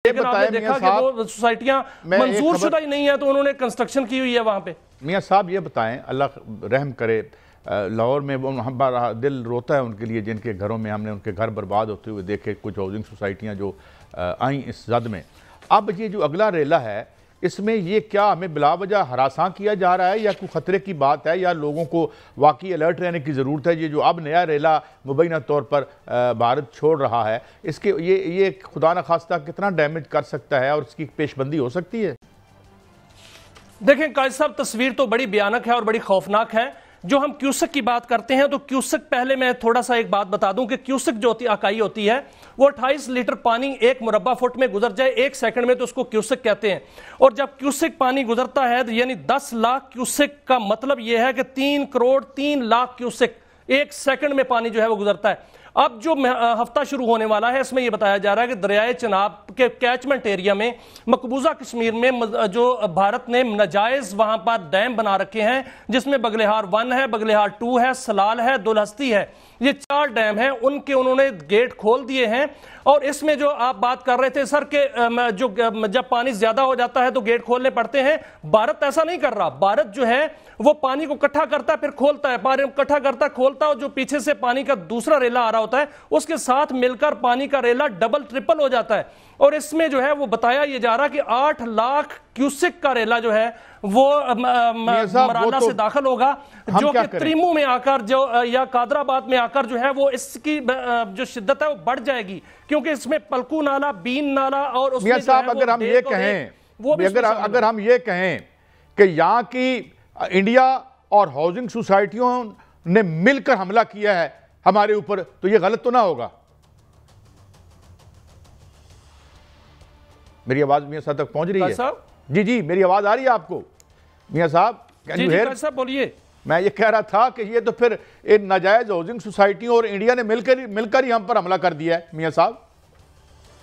لیکن آپ نے دیکھا کہ وہ سوسائٹیاں منظور شدہ ہی نہیں ہیں تو انہوں نے کنسٹرکشن کی ہوئی ہے وہاں پہ. میاں صاحب یہ بتائیں، اللہ رحم کرے، لاہور میں ہمارا دل روتا ہے ان کے لیے جن کے گھروں میں ہم نے ان کے گھر برباد ہوتے ہوئے دیکھے، کچھ ہاؤسنگ سوسائٹیاں جو آئیں اس زد میں. اب یہ جو اگلا ریلا ہے اس میں یہ کیا ہمیں بلا وجہ ہراساں کیا جا رہا ہے یا کوئی خطرے کی بات ہے یا لوگوں کو واقعی الرٹ رہنے کی ضرورت ہے؟ یہ جو اب نیا ریلا مبینہ طور پر بھارت چھوڑ رہا ہے اس کے یہ خدا نخواستہ کتنا ڈیمیج کر سکتا ہے اور اس کی پیش بندی ہو سکتی ہے؟ دیکھیں قائد صاحب، تصویر تو بڑی بھیانک ہے اور بڑی خوفناک ہے. جو ہم کیوسک کی بات کرتے ہیں تو کیوسک، پہلے میں تھوڑا سا ایک بات بتا دوں کہ کیوسک جو اکائی ہوتی ہے وہ 28 لیٹر پانی 1 مربع فٹ میں گزر جائے 1 سیکنڈ میں تو اس کو کیوسک کہتے ہیں. اور جب کیوسک پانی گزرتا ہے تو یعنی 10 لاکھ کیوسک کا مطلب یہ ہے کہ 3 کروڑ 3 لاکھ کیوسک 1 سیکنڈ میں پانی جو ہے وہ گزرتا ہے. اب جو ہفتہ شروع ہونے والا ہے اس میں یہ بتایا جا رہا ہے کہ دریائے چناب کے کیچمنٹ ایریا میں مقبوضہ کشمیر میں جو بھارت نے ناجائز وہاں پر ڈیم بنا رکھے ہیں، جس میں بگلہار 1 ہے، بگلہار 2 ہے، سلال ہے، دلہستی ہے، یہ 4 ڈیم ہیں، ان کے انہوں نے گیٹ کھول دیے ہیں. اور اس میں جو آپ بات کر رہے تھے سر کہ جب پانی زیادہ ہو جاتا ہے تو گیٹ کھولنے پڑتے ہیں، بھارت ایسا نہیں کر رہا. بھارت جو ہے وہ پانی کو اکٹھا کرتا ہے پھر کھولتا ہے، پانی کو اکٹھا کرتا ہے کھولتا ہے، اور جو پیچھے سے پانی کا دوسرا ریلا آ رہا ہوتا ہے اس کے ساتھ مل کر پانی کا ریلا ڈبل ٹرپل ہو جاتا ہے. اور اس میں جو ہے وہ بتایا یہ جا رہا کہ 8 لاکھ کیوسک کا ریلا جو ہے وہ مرانہ سے داخل ہوگا، جو کہ تریمو میں آ کر یا قادر آباد میں آ کر جو ہے وہ اس کی جو شدت ہے وہ بڑھ جائے گی، کیونکہ اس میں پلکو نالا، بین نالا اور اس میں میاں صاحب اگر ہم یہ کہیں کہ یہاں کی انڈیا اور ہاؤسنگ سوسائٹیوں نے مل کر حملہ کیا ہے ہمارے اوپر تو یہ غلط تو نہ ہوگا؟ میری آواز میاں صاحب تک پہنچ رہی ہے؟ جی میری آواز آ رہی ہے آپ کو میاں صاحب؟ صاحب بولیے. میں یہ کہہ رہا تھا کہ یہ تو پھر ان ناجائز ہاؤسنگ سوسائٹیوں اور انڈیا نے مل کر ہی ہم پر حملہ کر دیا ہے میاں صاحب.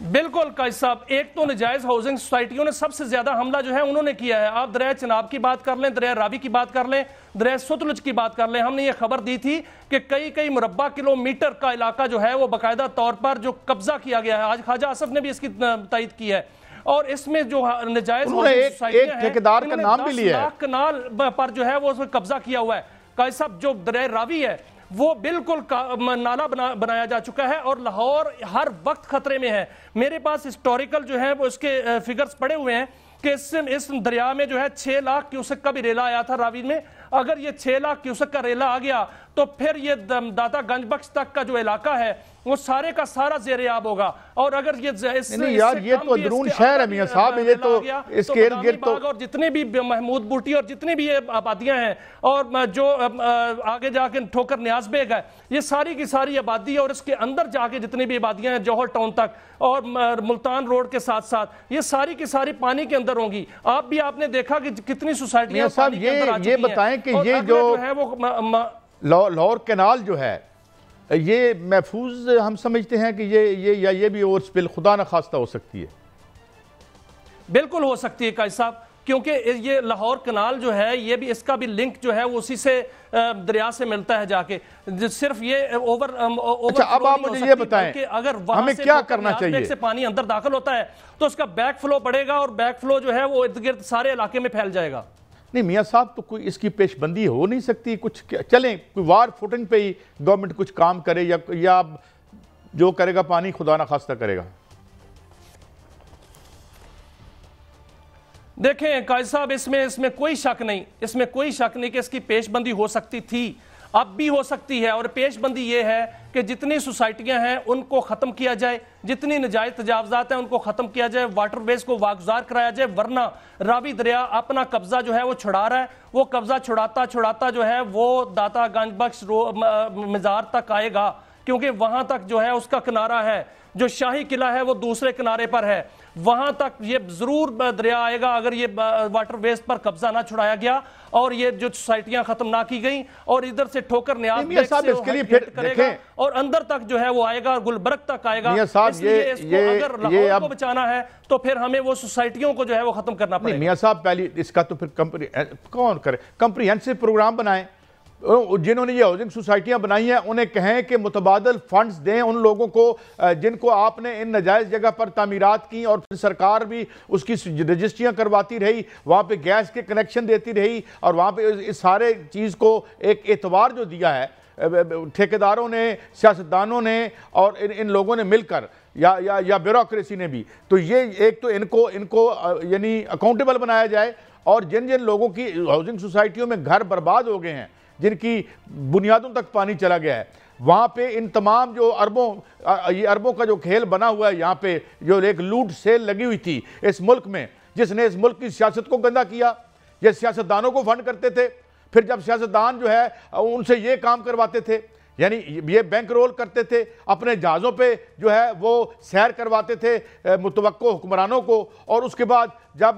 بالکل قائد صاحب، ایک تو ناجائز ہاؤسنگ سوسائٹیوں نے سب سے زیادہ حملہ جو ہے انہوں نے کیا ہے. آپ دریائے چناب کی بات کر لیں، دریائے راوی کی بات کر لیں، دریائے ستلج کی بات کر لیں. ہم نے یہ خبر دی تھی کہ کئی مربع کلومیٹر کا علاقہ جو ہے وہ باقاعدہ طور پر جو قبضہ کیا گیا ہے. آج خواجہ اسد نے بھی اس کی تائید کی ہے. اور اس میں جو ناجائز ایک ٹھیکیدار کا نام بھی لیا ہے، 10 لاکھ کنال پر جو ہے وہ اس میں قبضہ کیا ہوا ہے. قائد صاحب جو دریائے راوی ہے وہ بالکل نالا بنایا جا چکا ہے اور لاہور ہر وقت خطرے میں ہے. میرے پاس ہسٹوریکل جو ہے وہ اس کے فگرز پڑے ہوئے ہیں کہ اس دریا میں جو ہے 6 لاکھ کیوسک کا بھی ریلا آیا تھا راوی میں. اگر یہ 6 لاکھ کیوسک کا ریلا آ گیا تو پھر یہ داتا گنج بخش تک کا جو علاقہ ہے وہ سارے کا سارا زیر آب ہوگا. اور اگر یہ تو اندرون شہر ہے میاں صاحب، یہ تو اس کے ارد گرد تو اور جتنے بھی محمود بوٹی اور جتنے بھی آبادیاں ہیں اور جو آگے جا کے ٹھوکر نیاز بیگ ہے، یہ ساری کی ساری آبادی ہے. اور اس کے اندر جا کے جتنی بھی آبادیاں ہیں جوہر ٹاؤن تک اور ملتان روڈ کے ساتھ ساتھ یہ ساری کی ساری پانی کے اندر ہوں گی. آپ نے دیکھا کہ کتنی سوسائٹیاں پانی کے اندر آ چکی ہیں. یہ بتائیں کہ یہ جو ہے وہ لاہور کینال جو ہے یہ محفوظ ہم سمجھتے ہیں کہ یہ بھی اوور سپل خدا نخواستہ ہو سکتی ہے؟ بالکل ہو سکتی ہے قائد صاحب، کیونکہ یہ لاہور کنال جو ہے یہ بھی اس کا بھی لنک جو ہے وہ اسی سے دریا سے ملتا ہے جا کے. صرف یہ اچھا اب آپ مجھے یہ بتائیں اگر ہمیں کیا کرنا چاہیے؟ سے پانی اندر داخل ہوتا ہے تو اس کا بیک فلو بڑھے گا اور بیک فلو جو ہے وہ ارد گرد سارے علاقے میں پھیل جائے گا. نہیں میاں صاحب تو کوئی اس کی پیش بندی ہو نہیں سکتی؟ کچھ چلیں کوئی وار فوٹنگ پہ ہی گورنمنٹ کچھ کام کرے یا جو کرے گا پانی خدا نخواستہ کرے گا؟ دیکھیں قائد صاحب، اس میں کوئی شک نہیں کہ اس کی پیش بندی ہو سکتی تھی، اب بھی ہو سکتی ہے. اور پیش بندی یہ ہے کہ جتنی سوسائٹیاں ہیں ان کو ختم کیا جائے، جتنی ناجائز تجاوزات ہیں ان کو ختم کیا جائے، واٹر ویز کو واگزار کرایا جائے. ورنہ راوی دریا اپنا قبضہ جو ہے وہ چھڑا رہا ہے، وہ قبضہ چھڑاتا جو ہے وہ داتا گنج بخش مزار تک آئے گا، کیونکہ وہاں تک جو ہے اس کا کنارہ ہے. جو شاہی قلعہ ہے وہ دوسرے کنارے پر ہے، وہاں تک یہ ضرور دریا آئے گا اگر یہ واٹر ویز پر قبضہ نہ چھڑایا گیا اور یہ جو سوسائٹیاں ختم نہ کی گئیں. اور ادھر سے ٹھوکر نیاز بیگ سے وہ ہٹ کرے گا اور اندر تک جو ہے وہ آئے گا، گلبرگ تک آئے گا. اس لیے اس کو اگر لاہور کو بچانا ہے تو پھر ہمیں وہ سوسائٹیوں کو جو ہے وہ ختم کرنا پڑے گا. میاں صاحب پہلی اس کا تو پھر کون کرے؟ کمپریہنسو پروگرام بنائیں جنہوں نے یہ ہاؤسنگ سوسائٹیاں بنائی ہیں انہیں کہیں کہ متبادل فنڈز دیں ان لوگوں کو جن کو آپ نے ان ناجائز جگہ پر تعمیرات کی، اور پھر سرکار بھی اس کی رجسٹریاں کرواتی رہی، وہاں پہ گیس کے کنیکشن دیتی رہی، اور وہاں پہ اس سارے چیز کو ایک اعتبار جو دیا ہے ٹھیکیداروں نے، سیاستدانوں نے اور ان لوگوں نے مل کر یا بیوروکریسی نے بھی، تو یہ ایک تو ان کو یعنی اکاؤنٹیبل بنایا جائے، اور جن لوگوں کی ہاؤسنگ سوسائٹیوں میں گھر برباد ہو گئے ہیں، جن کی بنیادوں تک پانی چلا گیا ہے، وہاں پہ ان تمام جو اربوں کا جو کھیل بنا ہوا ہے، یہاں پہ جو ایک لوٹ سیل لگی ہوئی تھی اس ملک میں، جس نے اس ملک کی سیاست کو گندہ کیا، یہ سیاستدانوں کو فنڈ کرتے تھے، پھر جب سیاستدان جو ہے ان سے یہ کام کرواتے تھے، یعنی یہ بینک رول کرتے تھے، اپنے جہازوں پہ جو ہے وہ سیر کرواتے تھے متوقع حکمرانوں کو، اور اس کے بعد جب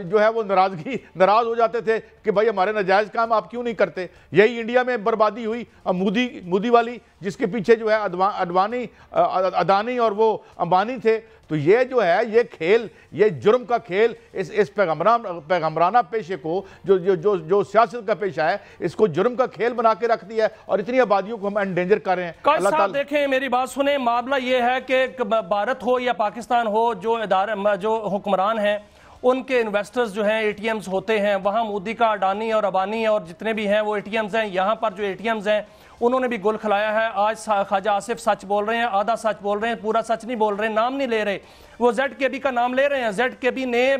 جو ہے وہ ناراض ہو جاتے تھے کہ بھائی ہمارے ناجائز کام آپ کیوں نہیں کرتے۔ یہی انڈیا میں بربادی ہوئی مودی والی، جس کے پیچھے جو ہے اڈانی اور وہ امبانی تھے۔ تو یہ جو ہے یہ کھیل، یہ جرم کا کھیل، اس پیغمبرانہ پیشے کو جو سیاست کا پیشہ ہے، اس کو جرم کا کھیل بنا کے رکھ دیا ہے، اور اتنی آبادیوں کو ہم انڈینجر کر رہے ہیں۔ اللہ تعالیٰ دیکھیں میری بات سنیں، معاملہ یہ ہے کہ بھارت ہو یا پاکستان ہو، جو حکمران ہیں ان کے انویسٹرز جو ہیں اے ٹی ایمز ہوتے ہیں، وہاں مودی کا اڈانی اور ابانی اور جتنے بھی ہیں وہ اے ٹی ایمز ہیں۔ یہاں پر جو اے ٹی ایمز ہیں انہوں نے بھی گل کھلایا ہے۔ آج خواجہ آصف سچ بول رہے ہیں، آدھا سچ بول رہے ہیں، پورا سچ نہیں بول رہے، نام نہیں لے رہے، وہ زیڈ کے بی کا نام لے رہے ہیں۔ زیڈ کے بی نے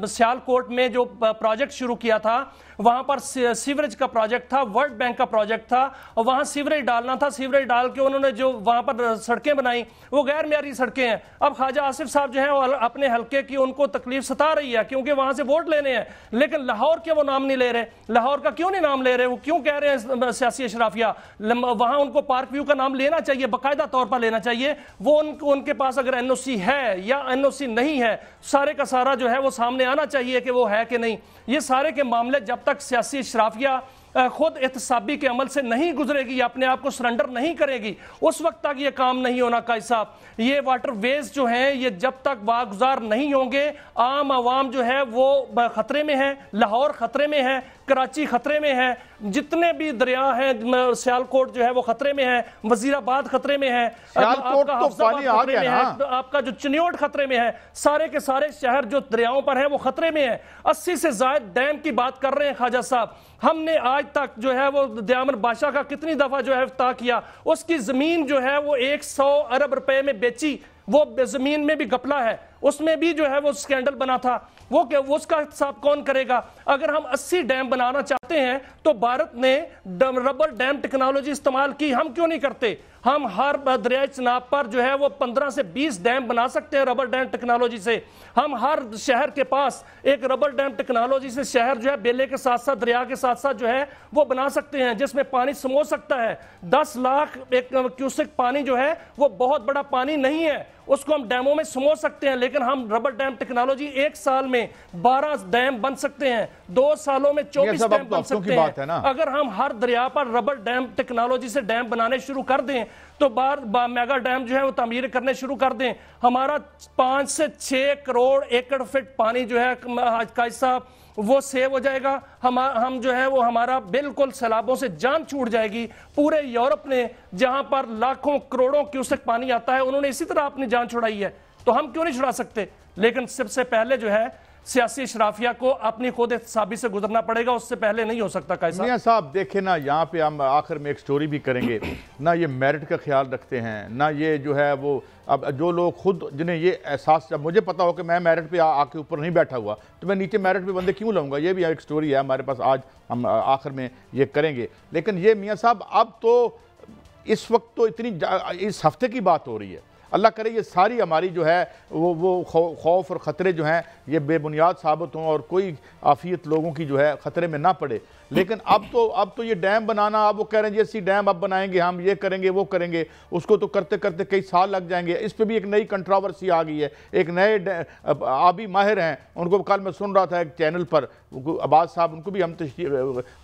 سیال کوٹ میں جو پروجیکٹ شروع کیا تھا، وہاں پر سیوریج کا پروجیکٹ تھا، ورلڈ بینک کا پروجیکٹ تھا، اور وہاں سیوریج ڈالنا تھا۔ سیوریج ڈال کے انہوں نے جو وہاں پر سڑکیں بنائی وہ غیر معیاری سڑکیں ہیں۔ اب خواجہ آصف صاحب جو ہیں وہ اپنے حلقے کی ان کو تکلیف ستا رہی ہے کیونکہ وہاں سے ووٹ لینے ہیں، لیکن لاہور کے وہ نام نہیں لے رہے۔ لاہور کا کیوں نہیں نام لے رہے؟ وہ کیوں کہہ رہے ہیں سیاسی اشرافیہ؟ وہاں ان کو پارک ویو کا نام لینا چاہیے، باقاعدہ طور پر لینا چاہیے۔ وہ ان کے پاس اگر این او سی ہے یا این او سی نہیں ہے، سارے کا سارا جو ہے وہ سامنے آنا چاہیے کہ وہ ہے کہ نہیں۔ یہ سارے کے معاملے جب تک سیاسی اشرافیہ خود احتسابی کے عمل سے نہیں گزرے گی، اپنے آپ کو سرنڈر نہیں کرے گی، اس وقت تک یہ کام نہیں ہونا۔ قائد صاحب، یہ واٹر ویز جو ہیں یہ جب تک واگزار نہیں ہوں گے، عام عوام جو ہے وہ خطرے میں ہے، لاہور خطرے میں ہے، کراچی خطرے میں ہے، جتنے بھی دریا ہیں، سیال کوٹ جو ہے وہ خطرے میں ہے، وزیر آباد خطرے میں ہے، آپ کا جو چنیوٹ خطرے میں ہے، سارے کے سارے شہر جو دریاؤں پر ہیں وہ خطرے میں ہیں۔ 80 سے زائد ڈیم کی بات کر رہے ہیں خواجہ صاحب۔ ہم نے آج تک جو ہے وہ دیامر بادشاہ کا کتنی دفعہ جو ہے افتتاح کیا، اس کی زمین جو ہے وہ 100 ارب روپے میں بیچی، وہ زمین میں بھی گپلا ہے، اس میں بھی جو ہے وہ سکینڈل بنا تھا، وہ اس کا احتساب کون کرے گا؟ اگر ہم 80 ڈیم بنانا چاہتے ہیں تو بھارت نے ربر ڈیم ٹیکنالوجی استعمال کی، ہم کیوں نہیں کرتے؟ ہم ہر دریائے چناب پر جو ہے وہ 15 سے 20 ڈیم بنا سکتے ہیں ربر ڈیم ٹیکنالوجی سے۔ ہم ہر شہر کے پاس ایک ربر ڈیم ٹیکنالوجی سے شہر جو ہے بیلے کے ساتھ ساتھ دریا کے ساتھ ساتھ جو ہے وہ بنا سکتے ہیں، جس میں پانی سمو سکتا ہے۔ 10 لاکھ کیوسک پانی جو ہے وہ بہت بڑا پانی نہیں ہے، اس کو ہم ڈیموں میں سمو سکتے ہیں، لیکن ہم ربر ڈیم ٹیکنالوجی 1 سال میں 12 ڈیم بن سکتے ہیں، 2 سالوں میں 24 ڈیم بن سکتے ہیں۔ اگر ہم ہر دریا پر ربر ڈیم ٹیکنالوجی سے ڈیم بنانے شروع کر دیں تو میگا ڈیم جو ہے وہ تعمیر کرنے شروع کر دیں، ہمارا 5 سے 6 کروڑ ایکڑ فٹ پانی جو ہے قائد صاحب وہ سیو ہو جائے گا۔ ہم جو ہے وہ ہمارا بالکل سیلابوں سے جان چھوٹ جائے گی۔ پورے یورپ نے جہاں پر لاکھوں کروڑوں کیوسک پانی آتا ہے، انہوں نے اسی طرح اپنی جان چھڑائی ہے، تو ہم کیوں نہیں چھڑا سکتے؟ لیکن سب سے پہلے جو ہے سیاسی اشرافیہ کو اپنی خود احتسابی سے گزرنا پڑے گا، اس سے پہلے نہیں ہو سکتا۔ کیسا میاں صاحب دیکھیں نا، یہاں پہ ہم آخر میں ایک سٹوری بھی کریں گے، نہ یہ میرٹ کا خیال رکھتے ہیں، نہ یہ جو ہے وہ اب جو لوگ خود جنہیں یہ احساس، جب مجھے پتا ہو کہ میں میرٹ پہ آ کے اوپر نہیں بیٹھا ہوا تو میں نیچے میرٹ پہ بندے کیوں لاؤں گا؟ یہ بھی ایک سٹوری ہے ہمارے پاس، آج ہم آخر میں یہ کریں گے۔ لیکن یہ میاں صاحب اب تو اس وقت تو اس ہفتے کی بات ہو رہی ہے، اللہ کرے یہ ساری ہماری جو ہے وہ خوف اور خطرے جو ہیں یہ بے بنیاد ثابت ہوں اور کوئی عافیت لوگوں کی جو ہے خطرے میں نہ پڑے۔ لیکن اب تو یہ ڈیم بنانا، اب وہ کہہ رہے ہیں جیسی ڈیم اب بنائیں گے، ہم یہ کریں گے وہ کریں گے، اس کو تو کرتے کرتے کئی سال لگ جائیں گے۔ اس پہ بھی ایک نئی کنٹراورسی آ گئی ہے، ایک نئے آبی ماہر ہیں، ان کو کل میں سن رہا تھا ایک چینل پر، عباس صاحب، ان کو بھی ہم تشریح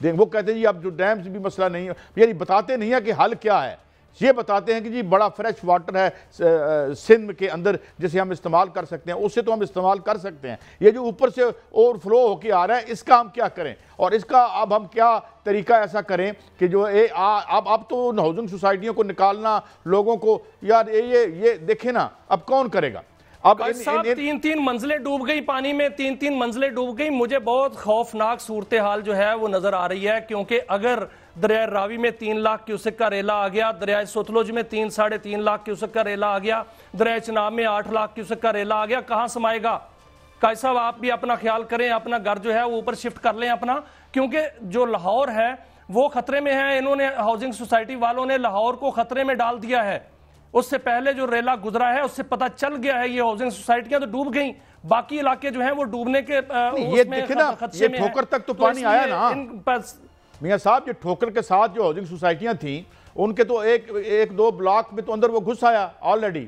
دیں، وہ کہتے ہیں جی اب جو ڈیمز بھی مسئلہ نہیں ہے، یعنی بتاتے نہیں ہے کہ حل کیا ہے۔ یہ بتاتے ہیں کہ جی بڑا فریش واٹر ہے سندھ کے اندر جسے ہم استعمال کر سکتے ہیں، اس سے تو ہم استعمال کر سکتے ہیں، یہ جو اوپر سے اوور فلو ہو کے آ رہا ہے اس کا ہم کیا کریں، اور اس کا اب ہم کیا طریقہ ایسا کریں کہ جو اب تو ہاؤسنگ سوسائٹیوں کو نکالنا لوگوں کو، یار یہ دیکھیں نا اب کون کرے گا؟ اب صاحب تین منزلیں ڈوب گئی پانی میں، تین منزلیں ڈوب گئی. مجھے بہت خوفناک صورتحال جو ہے وہ نظر آ رہی ہے، کیونکہ اگر دریائے راوی میں 3 لاکھ کیوسک کا ریلا آ گیا، دریائے ستلج میں 3.5 لاکھ کیوسک کا ریلا آ گیا، دریائے چناب میں 8 لاکھ کیوسک کا ریلا آ گیا، کہاں سمائے گا؟ قائد صاحب آپ بھی اپنا خیال کریں، اپنا گھر جو ہے وہ اوپر شفٹ کر لیں اپنا، کیونکہ جو لاہور ہے وہ خطرے میں ہے. انہوں نے ہاؤسنگ سوسائٹی والوں نے لاہور کو خطرے میں ڈال دیا ہے. اس سے پہلے جو ریلا گزرا ہے اس سے پتہ چل گیا ہے یہ ہاؤسنگ سوسائٹیاں تو ڈوب گئیں، باقی علاقے جو ہیں وہ ڈوبنے کے یہ دیکھیں نا، یہ ٹھوکر تک تو پانی آیا نا میاں صاحب. یہ ٹھوکر کے ساتھ جو ہاؤسنگ سوسائٹیاں تھیں ان کے تو ایک دو بلاک میں تو اندر وہ گھس آیا آلریڈی.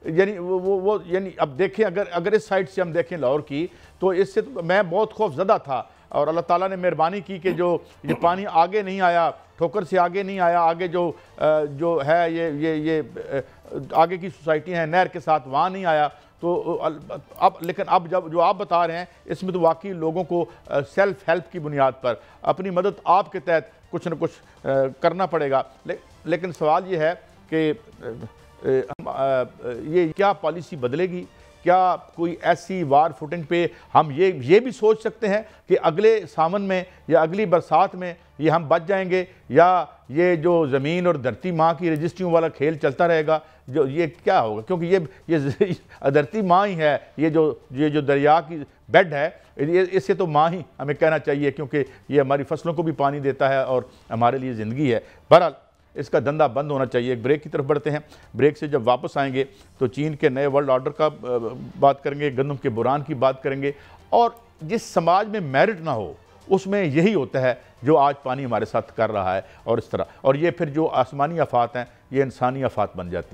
یعنی اب دیکھیں اگر اس سائٹ سے ہم دیکھیں لاہور کی تو اس سے میں بہت خوف زدہ تھا، اور اللہ تعالیٰ نے مہربانی کی کہ جو یہ پانی آگے نہیں آیا، ٹھوکر سے آگے نہیں آیا، آگے جو ہے یہ آگے کی سوسائٹیاں ہیں نہر کے ساتھ وہاں نہیں آیا. تو لیکن اب جو آپ بتا رہے ہیں اس میں تو واقعی لوگوں کو سیلف ہیلپ کی بنیاد پر اپنی مدد آپ کے تحت کچھ نہ کچھ کرنا پڑے گا. لیکن سوال یہ ہے کہ یہ کیا پالیسی بدلے گی؟ کیا کوئی ایسی وار فوٹنگ پہ ہم یہ بھی سوچ سکتے ہیں کہ اگلے سامن میں یا اگلی برسات میں یہ ہم بچ جائیں گے، یا یہ جو زمین اور دھرتی ماں کی رجسٹریوں والا کھیل چلتا رہے گا؟ یہ کیا ہوگا؟ کیونکہ یہ دھرتی ماں ہی ہے، یہ جو دریا کی بیڈ ہے اس سے تو ماں ہی ہمیں کہنا چاہیے، کیونکہ یہ ہماری فصلوں کو بھی پانی دیتا ہے اور ہمارے لیے زندگی ہے. بہرحال اس کا دھندا بند ہونا چاہیے. ایک بریک کی طرف بڑھتے ہیں. بریک سے جب واپس آئیں گے تو چین کے نئے ورلڈ آرڈر کا بات کریں گے، گندم کے بحران کی بات کریں گے، اور جس سماج میں میرٹ نہ ہو اس میں یہی ہوتا ہے جو آج پانی ہمارے ساتھ کر رہا ہے، اور اس طرح، اور یہ پھر جو آسمانی آفات ہیں یہ انسانی آفات بن جاتی ہیں.